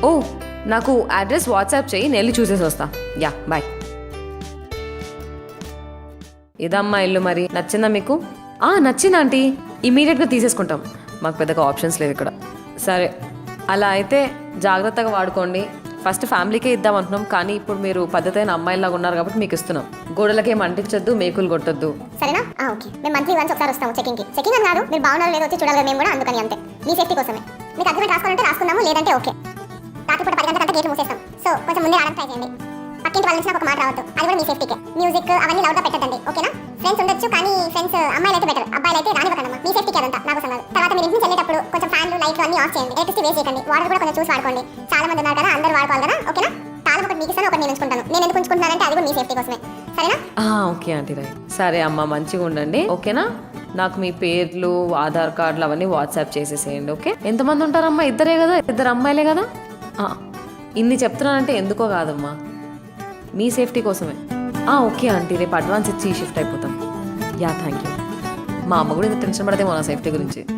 ఓ, నాకు address WhatsApp చేయి, నేను వెళ్ళి చూసేసి వస్తా. Yeah, bye. ఇదమ్మా ఇల్లు. మరి నచ్చిందా మీకు? నచ్చింది ఆంటీ. ఇమీడియట్గా తీసేసుకుంటాం. మాకు పెద్దగా ఆప్షన్స్ లేవు ఇక్కడ. సరే, అలా అయితే జాగ్రత్తగా వాడుకోండి. ఫస్ట్ ఫ్యామిలీకే ఇద్దాం అంటున్నాం, కానీ ఇప్పుడు మీరు పద్ధతైన అమ్మాయిలాగా ఉన్నారు కాబట్టి మీకు ఇస్తున్నాం. గోడలకి ఏం అంటించొద్దు, మేకులు కొట్టొద్దు. సరేనా? ఓకే. మేము మంత్లీ వన్స్ ఒకసారి వస్తాము చెకింగ్కి. చెకింగ్ అని కాదు, మీరు బాగున్నారో లేదో వచ్చి చూడాలి మేము కూడా, అందుకని అంతే. మీ సేఫ్టీ కోసమే. మీకు అగ్రిమెంట్ రాసుకోవాలంటే రాసుకుందాము, లేదంటే ఓకే. రాత్రిపూట 10 గంటల గేట్లు మూసేస్తాం. సో కొంచెం ముందే రావడానికి ట్రై చేయండి. పక్కింటి వాళ్ళ నుంచి నాకు ఒక మాట రావద్దు, అది కూడా మీ సేఫ్టీకే. మ్యూజిక్ అవన్నీ లౌడ్గా పెట్టద్దండి, ఓకేనా? ఫ్రెండ్స్ ఉండొచ్చు, కానీ ఫ్రెండ్స్ అమ్మాయిలు అయితే బెటర్, అబ్బాయిలు అయితే రానివ్వకండి. మీ సేఫ్టీకి అదంతా నాకు సంగతి. తర్వాత మీరు ఇంటి నుంచి వెళ్ళేటప్పుడు కొంచెం ఫ్యాన్లు లైట్లు అన్ని ఆఫ్ చేయండి. ఎలక్ట్రిసిటీ వేస్ట్ చేయకండి. వాటర్ కూడా కొంచెం చూసి వాడుకోండి. చాలా మంది ఉన్నారు కదా, అందరూ వాడుకోవాలి కదా, ఓకేనా? తాళం ఒకటి మీకు ఇస్తాను, ఒకటి నేను ఉంచుకుంటాను. నేను ఎందుకు ఉంచుకుంటున్నానంటే అది కూడా మీ సేఫ్టీ కోసమే, సరేనా? Okay aunty, right. సరే అమ్మ, మంచిగా ఉండండి, ఓకేనా? నాకు మీ పేర్లు, ఆధార్ కార్డులు అవన్నీ వాట్సాప్ చేసేసేయండి, ఓకే? ఎంతమంది ఉంటారమ్మా? ఇద్దరే కదా, ఇద్దరు అమ్మాయిలే కదా? ఇన్ని చెప్తున్నానంటే ఎందుకో కాదమ్మా, మీ సేఫ్టీ కోసమే. ఓకే ఆంటీ, రేపు అడ్వాన్స్ ఇచ్చి షిఫ్ట్ అయిపోతాం. Yeah, thank you. మా అమ్మ కూడా ఇంత టెన్షన్ పడదేమో నా సేఫ్టీ గురించి.